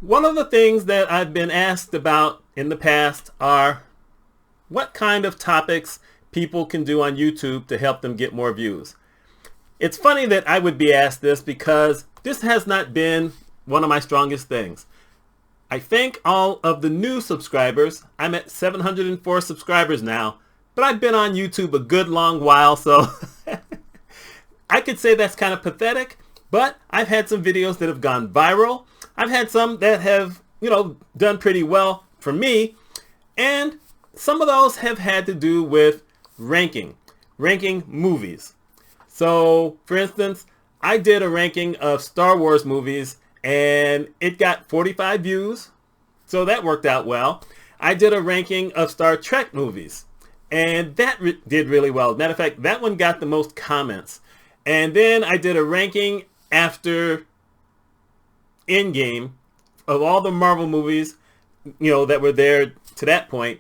One of the things that I've been asked about in the past are what kind of topics people can do on YouTube to help them get more views. It's funny that I would be asked this because this has not been one of my strongest things. I thank all of the new subscribers. I'm at 704 subscribers now, but I've been on YouTube a good long while, so I could say that's kind of pathetic, but I've had some videos that have gone viral. I've had some that have, done pretty well for me, and some of those have had to do with ranking movies. So, for instance, I did a ranking of Star Wars movies, and it got 45 views, so that worked out well. I did a ranking of Star Trek movies, and that did really well. Matter of fact, that one got the most comments. And then I did a ranking after Endgame of all the Marvel movies, that were there to that point.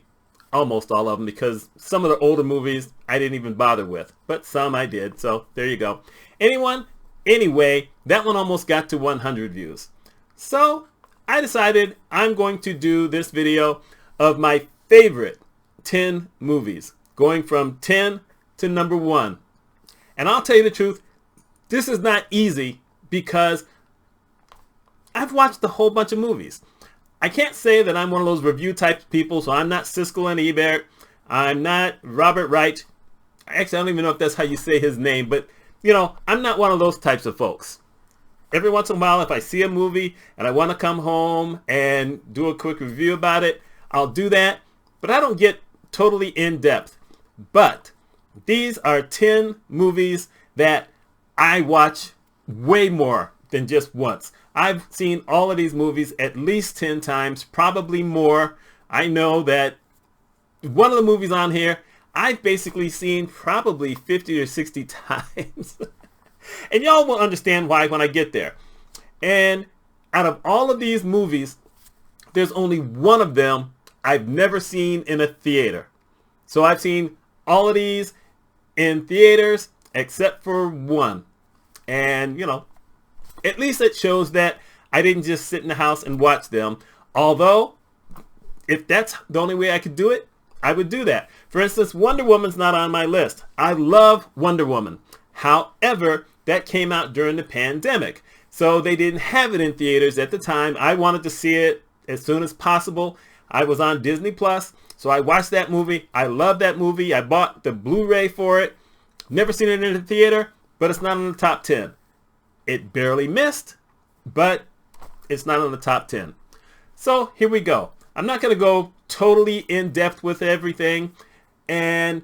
Almost all of them, because some of the older movies I didn't even bother with, but some I did, so there you go. Anyway, that one almost got to 100 views. So I decided I'm going to do this video of my favorite 10 movies, going from 10 to number 1. And I'll tell you the truth, this is not easy because I've watched a whole bunch of movies. I can't say that I'm one of those review type people, so I'm not Siskel and Ebert. I'm not Robert Wright. Actually, I don't even know if that's how you say his name, but, I'm not one of those types of folks. Every once in a while, if I see a movie and I want to come home and do a quick review about it, I'll do that, but I don't get totally in depth. But these are 10 movies that I watch way more than just once. I've seen all of these movies at least 10 times, probably more. I know that one of the movies on here, I've basically seen probably 50 or 60 times. And y'all will understand why when I get there. And out of all of these movies, there's only one of them I've never seen in a theater. So I've seen all of these in theaters except for one. And, at least it shows that I didn't just sit in the house and watch them. Although, if that's the only way I could do it, I would do that. For instance, Wonder Woman's not on my list. I love Wonder Woman. However, that came out during the pandemic. So they didn't have it in theaters at the time. I wanted to see it as soon as possible. I was on Disney Plus, so I watched that movie. I love that movie. I bought the Blu-ray for it. Never seen it in the theater, but it's not in the top 10. It barely missed, but it's not in the top 10. So here we go. I'm not going to go totally in depth with everything. And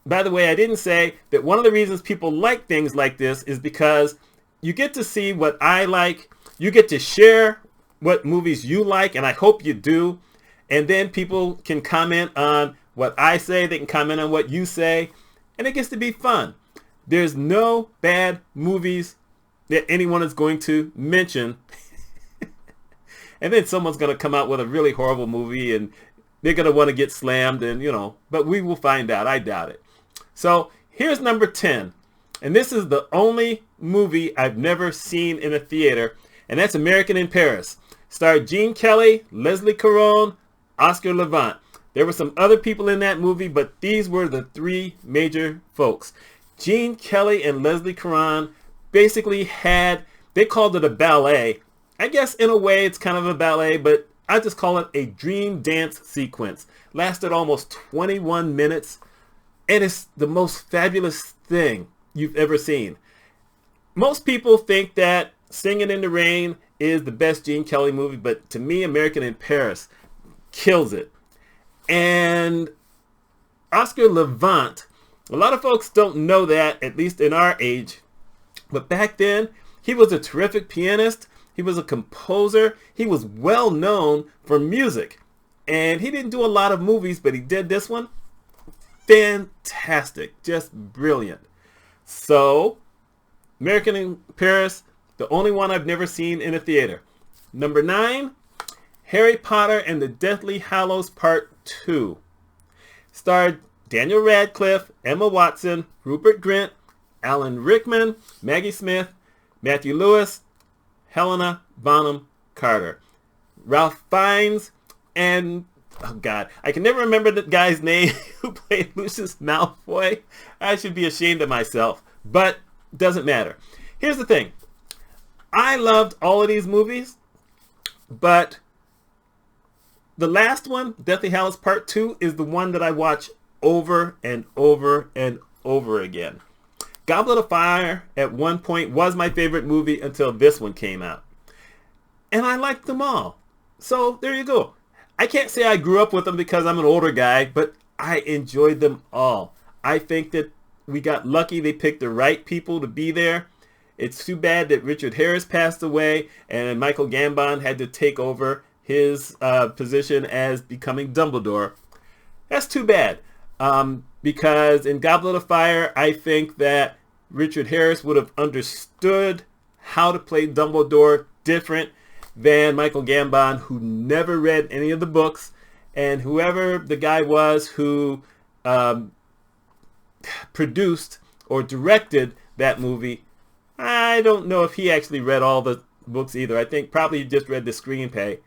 by the way, I didn't say that one of the reasons people like things like this is because you get to see what I like. You get to share what movies you like, and I hope you do. And then people can comment on what I say. They can comment on what you say. And it gets to be fun. There's no bad movies that anyone is going to mention. And then someone's going to come out with a really horrible movie and they're going to want to get slammed and, but we will find out. I doubt it. So here's number 10. And this is the only movie I've never seen in a theater. And that's American in Paris. Starred Gene Kelly, Leslie Caron, Oscar Levant. There were some other people in that movie, but these were the three major folks. Gene Kelly and Leslie Caron basically they called it a ballet. I guess in a way it's kind of a ballet, but I just call it a dream dance sequence. Lasted almost 21 minutes, and it's the most fabulous thing you've ever seen. Most people think that Singing in the Rain is the best Gene Kelly movie, but to me, American in Paris kills it. And Oscar Levant, a lot of folks don't know that, at least in our age. But back then, he was a terrific pianist. He was a composer. He was well known for music. And he didn't do a lot of movies, but he did this one. Fantastic. Just brilliant. So, American in Paris, the only one I've never seen in a theater. Number 9, Harry Potter and the Deathly Hallows Part 2. Starred Daniel Radcliffe, Emma Watson, Rupert Grint, Alan Rickman, Maggie Smith, Matthew Lewis, Helena Bonham Carter. Ralph Fiennes, and oh god, I can never remember the guy's name who played Lucius Malfoy. I should be ashamed of myself, but doesn't matter. Here's the thing. I loved all of these movies, but the last one, Deathly Hallows Part 2, is the one that I watch over and over and over again. Goblet of Fire at one point was my favorite movie until this one came out. And I liked them all. So there you go. I can't say I grew up with them because I'm an older guy, but I enjoyed them all. I think that we got lucky they picked the right people to be there. It's too bad that Richard Harris passed away and Michael Gambon had to take over his position as becoming Dumbledore. That's too bad. Because in Goblet of Fire, I think that Richard Harris would have understood how to play Dumbledore different than Michael Gambon, who never read any of the books, and whoever the guy was who produced or directed that movie, I don't know if he actually read all the books either. I think probably he just read the screenplay.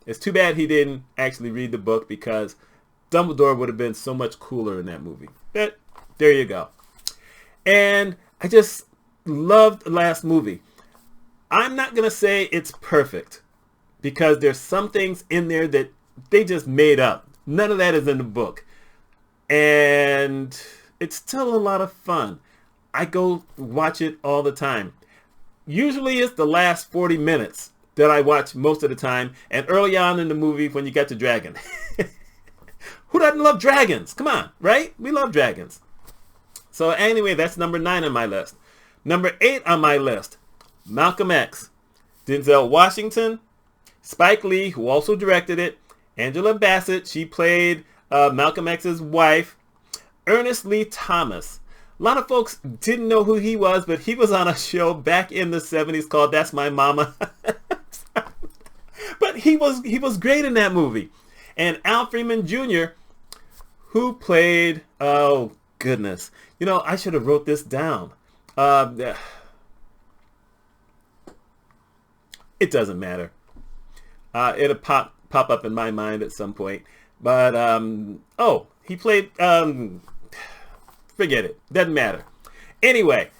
It's too bad he didn't actually read the book because Dumbledore would have been so much cooler in that movie. But there you go. And I just loved the last movie. I'm not going to say it's perfect because there's some things in there that they just made up. None of that is in the book. And it's still a lot of fun. I go watch it all the time. Usually it's the last 40 minutes that I watch most of the time. And early on in the movie when you get to dragon. Who doesn't love dragons? Come on, right? We love dragons. So anyway, that's number 9 on my list. Number 8 on my list, Malcolm X. Denzel Washington, Spike Lee, who also directed it, Angela Bassett, she played Malcolm X's wife, Ernest Lee Thomas. A lot of folks didn't know who he was, but he was on a show back in the 70s called That's My Mama. But he was great in that movie. And Al Freeman Jr., who played, oh goodness, I should have wrote this down. It doesn't matter. It'll pop up in my mind at some point. But, he played, forget it. Doesn't matter. Anyway,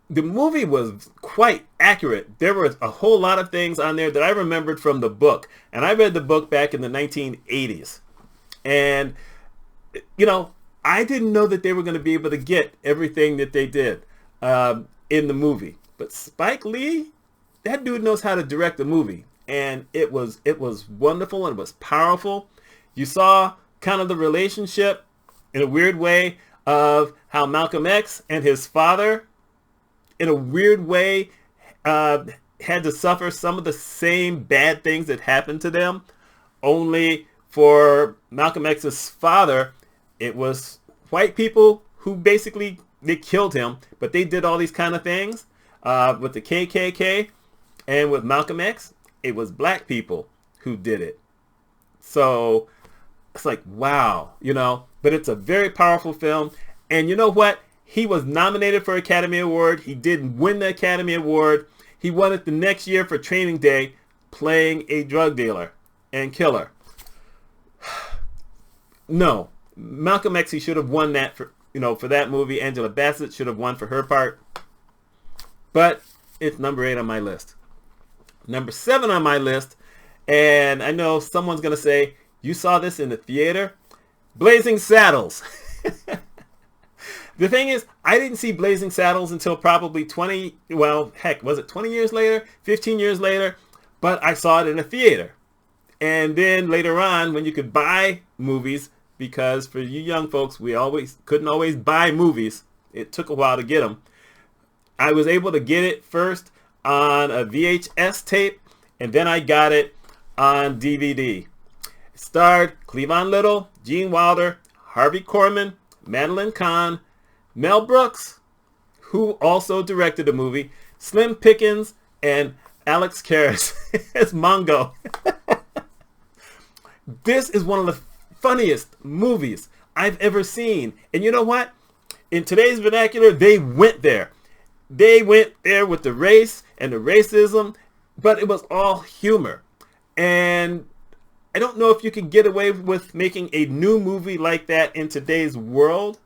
the movie was quite accurate. There were a whole lot of things on there that I remembered from the book. And I read the book back in the 1980s. And, I didn't know that they were going to be able to get everything that they did in the movie. But Spike Lee, that dude knows how to direct a movie. And it was wonderful and it was powerful. You saw kind of the relationship in a weird way of how Malcolm X and his father, in a weird way, had to suffer some of the same bad things that happened to them. Only for Malcolm X's father, it was white people who basically, they killed him, but they did all these kind of things with the KKK. And with Malcolm X, it was black people who did it. So it's like, wow, but it's a very powerful film. And you know what? He was nominated for Academy Award. He didn't win the Academy Award. He won it the next year for Training Day, playing a drug dealer and killer. No, Malcolm X, he should have won that for that movie. Angela Bassett should have won for her part. But it's number 8 on my list. Number 7 on my list, and I know someone's going to say, you saw this in the theater? Blazing Saddles. The thing is, I didn't see Blazing Saddles until probably 20 years later, 15 years later, but I saw it in a theater. And then later on, when you could buy movies, because for you young folks, we couldn't always buy movies. It took a while to get them. I was able to get it first on a VHS tape, and then I got it on DVD. It starred Cleavon Little, Gene Wilder, Harvey Korman, Madeline Kahn, Mel Brooks, who also directed the movie, Slim Pickens, and Alex Karras as Mongo. This is one of the funniest movies I've ever seen. And you know what? In today's vernacular, they went there. They went there with the race and the racism, but it was all humor. And I don't know if you can get away with making a new movie like that in today's world,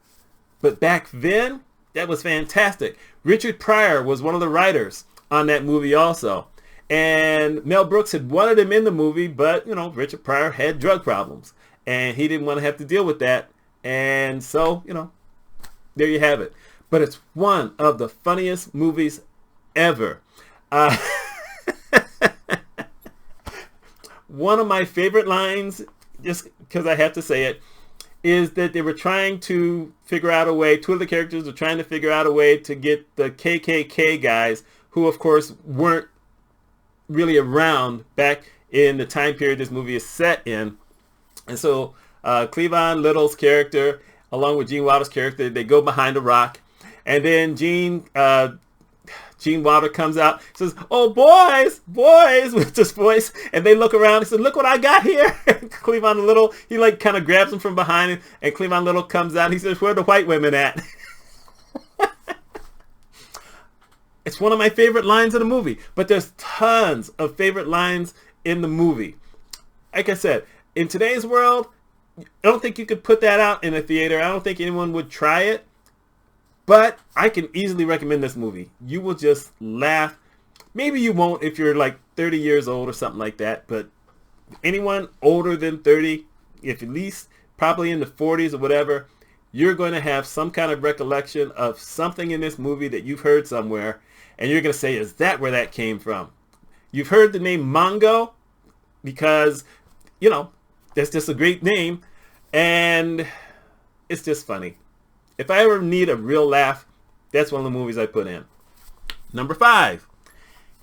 but back then, that was fantastic. Richard Pryor was one of the writers on that movie also. And Mel Brooks had wanted him in the movie, but, Richard Pryor had drug problems. And he didn't want to have to deal with that. And so, there you have it. But it's one of the funniest movies ever. One of my favorite lines, just because I have to say it, is that they were trying to figure out a way, two of the characters were trying to figure out a way to get the KKK guys, who of course weren't really around back in the time period this movie is set in. And so Cleavon Little's character, along with Gene Wilder's character, they go behind a rock. And then Gene Wilder comes out, says, "Oh, boys," with this voice. And they look around and said, "Look what I got here." Cleavon Little, he kind of grabs him from behind him. And Cleavon Little comes out. He says, "Where are the white women at?" It's one of my favorite lines in the movie. But there's tons of favorite lines in the movie. Like I said, in today's world, I don't think you could put that out in a theater. I don't think anyone would try it. But I can easily recommend this movie. You will just laugh. Maybe you won't if you're 30 years old or something like that. But anyone older than 30, if at least probably in the 40s or whatever, you're going to have some kind of recollection of something in this movie that you've heard somewhere. And you're going to say, is that where that came from? You've heard the name Mongo because, that's just a great name. And it's just funny. If I ever need a real laugh, that's one of the movies I put in. Number 5,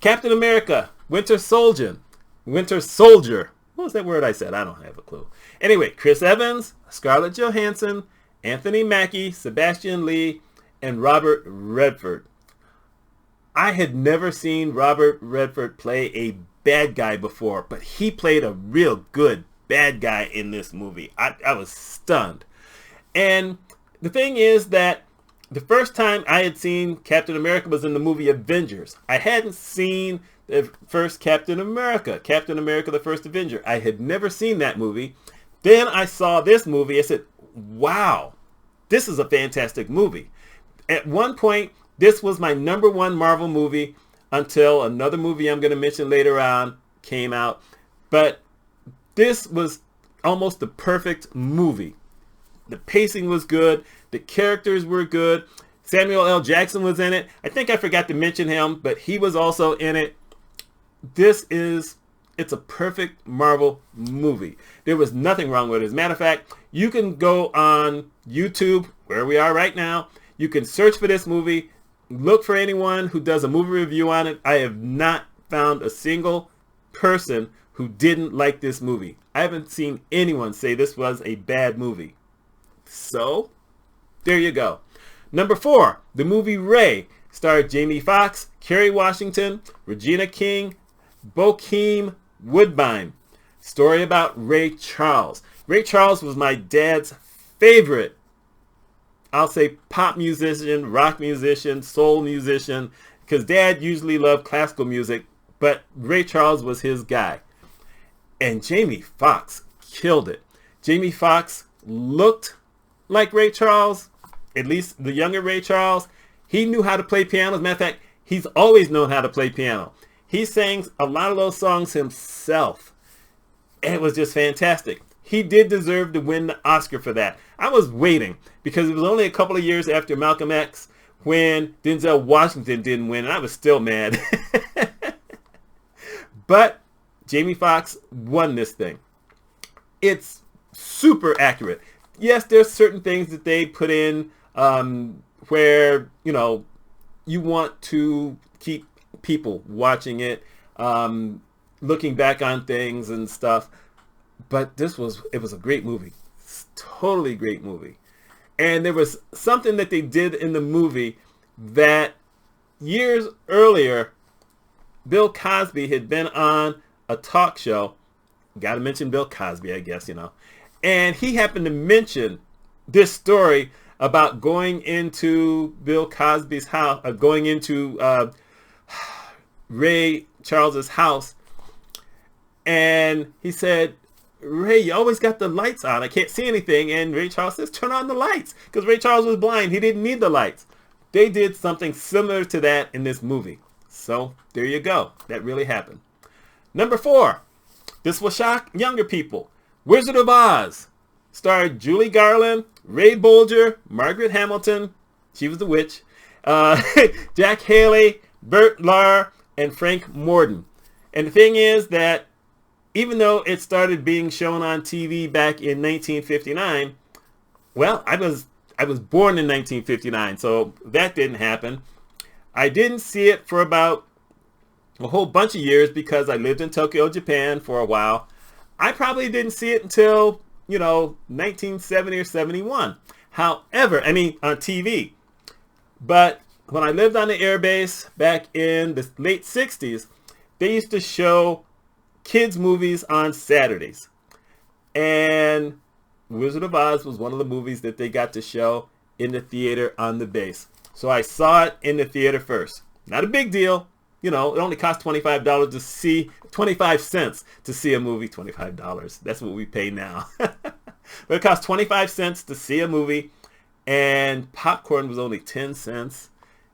Captain America, Winter Soldier. What was that word I said? I don't have a clue. Anyway, Chris Evans, Scarlett Johansson, Anthony Mackie, Sebastian Lee, and Robert Redford. I had never seen Robert Redford play a bad guy before, but he played a real good bad guy in this movie. I was stunned. And the thing is that the first time I had seen Captain America was in the movie Avengers. I hadn't seen the first Captain America, the First Avenger. I had never seen that movie. Then I saw this movie. I said, wow, this is a fantastic movie. At one point, this was my number 1 Marvel movie until another movie I'm going to mention later on came out. But this was almost the perfect movie. The pacing was good. The characters were good. Samuel L. Jackson was in it. I think I forgot to mention him, but he was also in it. It's a perfect Marvel movie. There was nothing wrong with it. As a matter of fact, you can go on YouTube, where we are right now. You can search for this movie. Look for anyone who does a movie review on it. I have not found a single person who didn't like this movie. I haven't seen anyone say this was a bad movie. So, there you go. Number 4, the movie Ray starred Jamie Foxx, Kerry Washington, Regina King, Bokeem Woodbine. Story about Ray Charles. Ray Charles was my dad's favorite, I'll say, pop musician, rock musician, soul musician, because Dad usually loved classical music, but Ray Charles was his guy. And Jamie Foxx killed it. Jamie Foxx looked like Ray Charles, at least the younger Ray Charles. He knew how to play piano. As a matter of fact, he's always known how to play piano. He sang a lot of those songs himself. And it was just fantastic. He did deserve to win the Oscar for that. I was waiting because it was only a couple of years after Malcolm X when Denzel Washington didn't win, and I was still mad. But Jamie Foxx won this thing. It's super accurate. Yes, there's certain things that they put in where, you want to keep people watching it, looking back on things and stuff. But it was a great movie. It's a totally great movie. And there was something that they did in the movie that years earlier, Bill Cosby had been on a talk show. Got to mention Bill Cosby, I guess, And he happened to mention this story about going into Bill Cosby's house, going into Ray Charles's house. And he said, Ray, you always got the lights on. I can't see anything. And Ray Charles says, turn on the lights. Because Ray Charles was blind. He didn't need the lights. They did something similar to that in this movie. So there you go. That really happened. Number 4. This will shock younger people. Wizard of Oz. Starred Julie Garland, Ray Bolger, Margaret Hamilton. She was the witch. Jack Haley, Bert Lahr, and Frank Morden. And the thing is that even though it started being shown on TV back in 1959, well, I was born in 1959, so that didn't happen. I didn't see it for about a whole bunch of years because I lived in Tokyo, Japan for a while. I probably didn't see it until, 1970 or 71. However, on TV. But when I lived on the air base back in the late 60s, they used to show kids movies on Saturdays. And Wizard of Oz was one of the movies that they got to show in the theater on the base. So I saw it in the theater first. Not a big deal. It only cost $25 to see, 25 cents to see a movie. $25. That's what we pay now. But it cost 25 cents to see a movie. And popcorn was only 10 cents.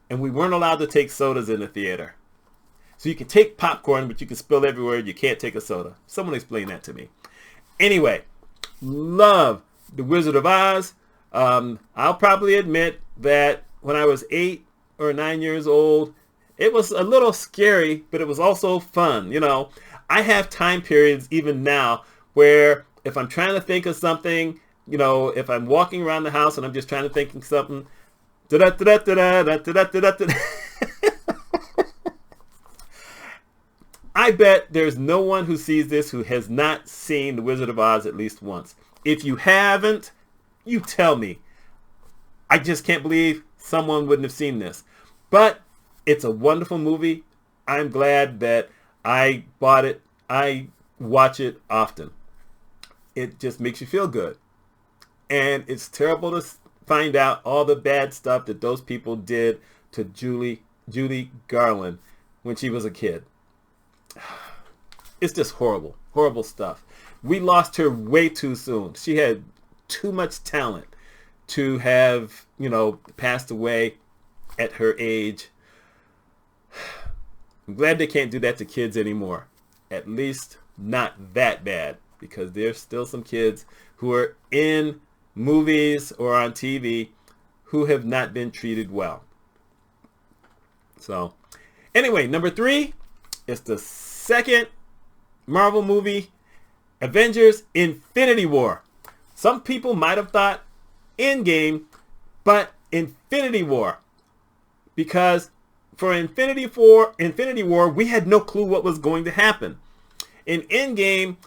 And we weren't allowed to take sodas in the theater. So you can take popcorn, but you can spill everywhere. You can't take a soda. Someone explain that to me. Anyway, love The Wizard of Oz. I'll probably admit that when I was 8 or 9 years old, it was a little scary, but it was also fun. I have time periods even now where if I'm trying to think of something, if I'm walking around the house and I'm just trying to think of something, I bet there's no one who sees this who has not seen The Wizard of Oz at least once. If you haven't, you tell me. I just can't believe someone wouldn't have seen this. But it's a wonderful movie. I'm glad that I bought it. I watch it often. It just makes you feel good. And it's terrible to find out all the bad stuff that those people did to Julie Garland when she was a kid. It's just horrible, horrible stuff. We lost her way too soon. She had too much talent to have, passed away at her age. I'm glad they can't do that to kids anymore. At least not that bad, because there's still some kids who are in movies or on TV who have not been treated well. So, anyway, number 3 is the second Marvel movie, Avengers Infinity War. Some people might have thought Endgame, but Infinity War. Because for Infinity War, we had no clue what was going to happen. In Endgame,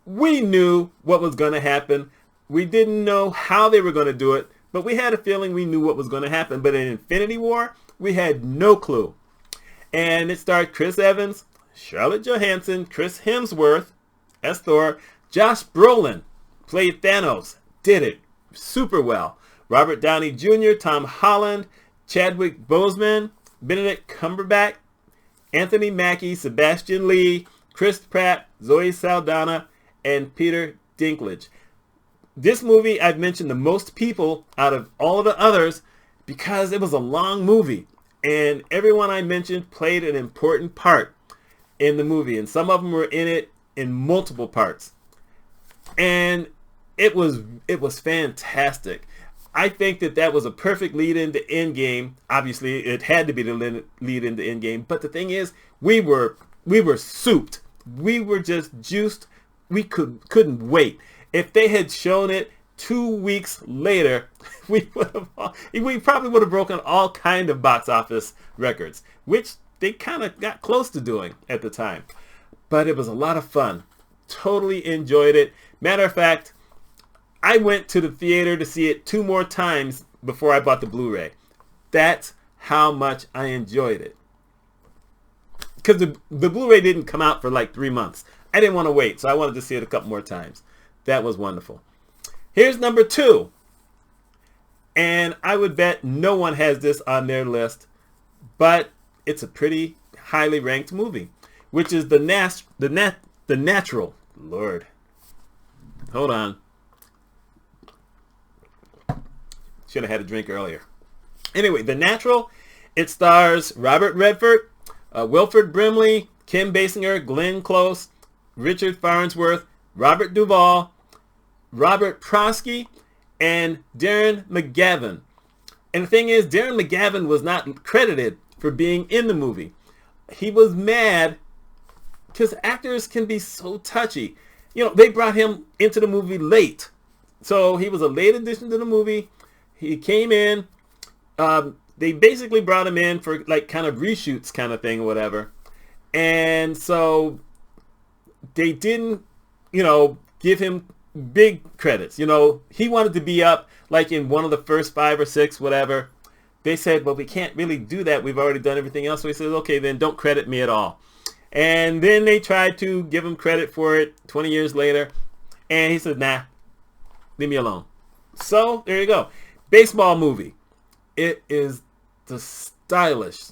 we knew what was going to happen. We didn't know how they were going to do it, but we had a feeling we knew what was going to happen. But in Infinity War, we had no clue. And it starred Chris Evans, Scarlett Johansson, Chris Hemsworth as Thor, Josh Brolin played Thanos, did it super well. Robert Downey Jr., Tom Holland, Chadwick Boseman, Benedict Cumberbatch, Anthony Mackie, Sebastian Lee, Chris Pratt, Zoe Saldana, and Peter Dinklage. This movie I've mentioned the most people out of all of the others because it was a long movie. And everyone I mentioned played an important part in the movie. And some of them were in it in multiple parts. And it was fantastic. I think that was a perfect lead into Endgame. Obviously, it had to be the lead into Endgame. But the thing is, we were souped. We were just juiced. We couldn't wait. If they had shown it 2 weeks later, we probably would have broken all kind of box office records, which they kind of got close to doing at the time. But it was a lot of fun. Totally enjoyed it. Matter of fact, I went to the theater to see it 2 more times before I bought the Blu-ray. That's how much I enjoyed it. Because the Blu-ray didn't come out for like 3 months. I didn't want to wait, so I wanted to see it a couple more times. That was wonderful. Here's number 2. And I would bet no one has this on their list, but it's a pretty highly ranked movie, which is the The Natural. Lord. Hold on. Should have had a drink earlier. Anyway, The Natural. It stars Robert Redford, Wilford Brimley, Kim Basinger, Glenn Close, Richard Farnsworth, Robert Duvall, Robert Prosky, and Darren McGavin. And the thing is, Darren McGavin was not credited for being in the movie. He was mad because actors can be so touchy. You know, they brought him into the movie late. So he was a late addition to the movie. He came in. They basically brought him in for like kind of reshoots kind of thing or whatever. And so they didn't, you know, give him big credits. You know, he wanted to be up like in one of the first 5 or 6, whatever. They said, well, we can't really do that. We've already done everything else. So he says, okay, then don't credit me at all. And then they tried to give him credit for it 20 years later. And he said, nah, leave me alone. So there you go. Baseball movie. It is the stylish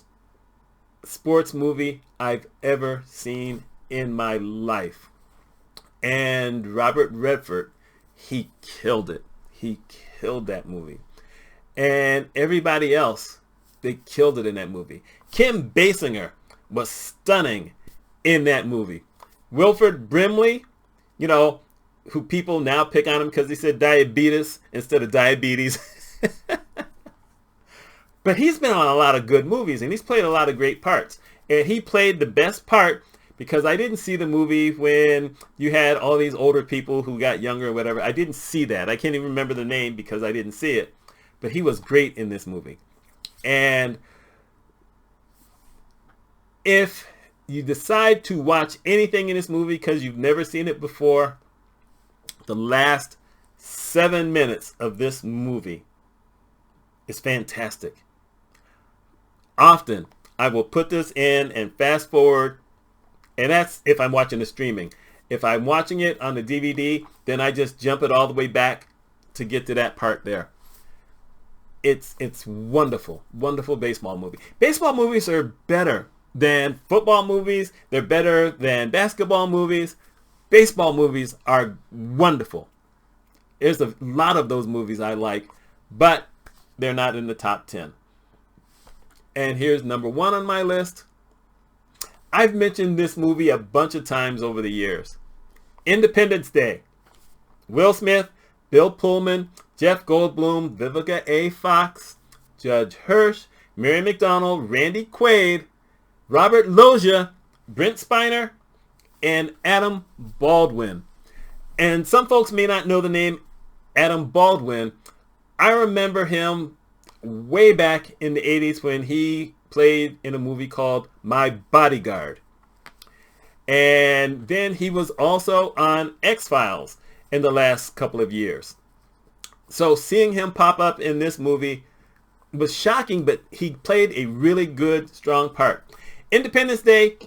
sports movie I've ever seen in my life. And Robert Redford, he killed it. He killed that movie. And everybody else, they killed it in that movie. Kim Basinger was stunning in that movie. Wilford Brimley, you know, who people now pick on him because he said diabetes instead of diabetes. But he's been on a lot of good movies, and he's played a lot of great parts. And he played the best part because I didn't see the movie when you had all these older people who got younger or whatever. I didn't see that. I can't even remember the name because I didn't see it. But he was great in this movie. And if you decide to watch anything in this movie because you've never seen it before, the last 7 minutes of this movie is fantastic. Often, I will put this in and fast forward, and that's if I'm watching the streaming. If I'm watching it on the DVD, then I just jump it all the way back to get to that part there. It's wonderful, wonderful baseball movie. Baseball movies are better than football movies. They're better than basketball movies. Baseball movies are wonderful. There's a lot of those movies I like, but they're not in the top 10. And here's number 1 on my list. I've mentioned this movie a bunch of times over the years. Independence Day. Will Smith, Bill Pullman, Jeff Goldblum, Vivica A. Fox, Judge Hirsch, Mary McDonnell, Randy Quaid, Robert Loggia, Brent Spiner, and Adam Baldwin. And some folks may not know the name Adam Baldwin. I remember him way back in the 80s when he played in a movie called My Bodyguard. And then he was also on X-Files in the last couple of years. So seeing him pop up in this movie was shocking, but he played a really good, strong part. Independence Day.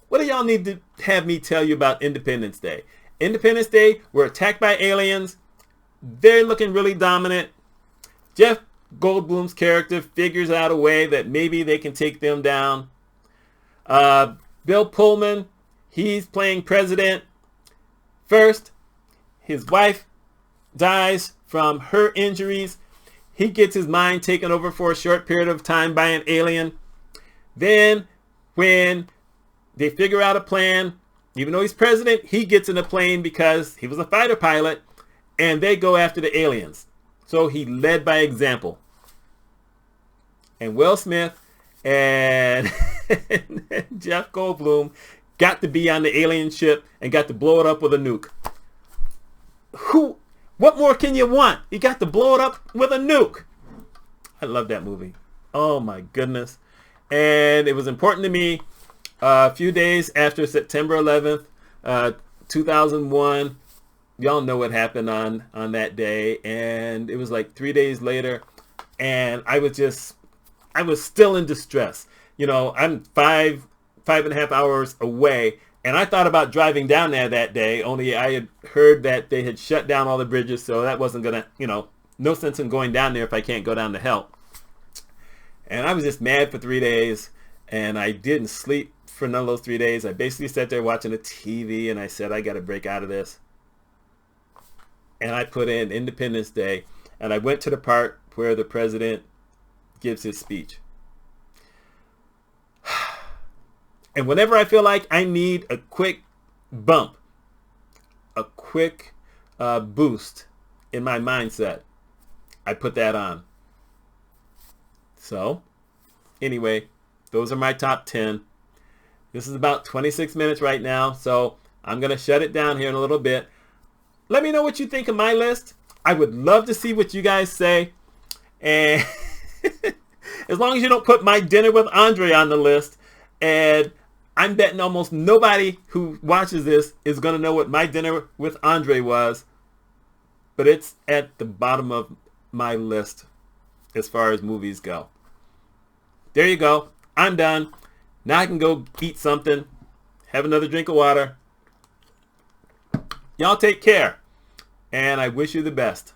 What do y'all need to have me tell you about Independence Day? Independence Day, we're attacked by aliens. They're looking really dominant. Jeff Goldblum's character figures out a way that maybe they can take them down. Bill Pullman, he's playing president. First, his wife dies from her injuries. He gets his mind taken over for a short period of time by an alien. Then, when they figure out a plan, even though he's president, he gets in a plane because he was a fighter pilot, and they go after the aliens. So he led by example. And Will Smith and Jeff Goldblum got to be on the alien ship and got to blow it up with a nuke. What more can you want? You got to blow it up with a nuke. I love that movie. Oh my goodness. And it was important to me. A few days after September 11th, 2001, y'all know what happened on that day. And it was like 3 days later. And I was still in distress. You know, I'm five and a half hours away. And I thought about driving down there that day, only I had heard that they had shut down all the bridges. So that wasn't going to, no sense in going down there if I can't go down to help. And I was just mad for 3 days. And I didn't sleep for none of those 3 days. I basically sat there watching the TV and I said, I got to break out of this. And I put in Independence Day and I went to the part where the president gives his speech. And whenever I feel like I need a quick bump, a quick boost in my mindset, I put that on. So, anyway, those are my top 10. This is about 26 minutes right now, so I'm going to shut it down here in a little bit. Let me know what you think of my list. I would love to see what you guys say. And as long as you don't put My Dinner with Andre on the list, and I'm betting almost nobody who watches this is going to know what My Dinner with Andre was, but it's at the bottom of my list as far as movies go. There you go. I'm done. Now I can go eat something, have another drink of water. Y'all take care, and I wish you the best.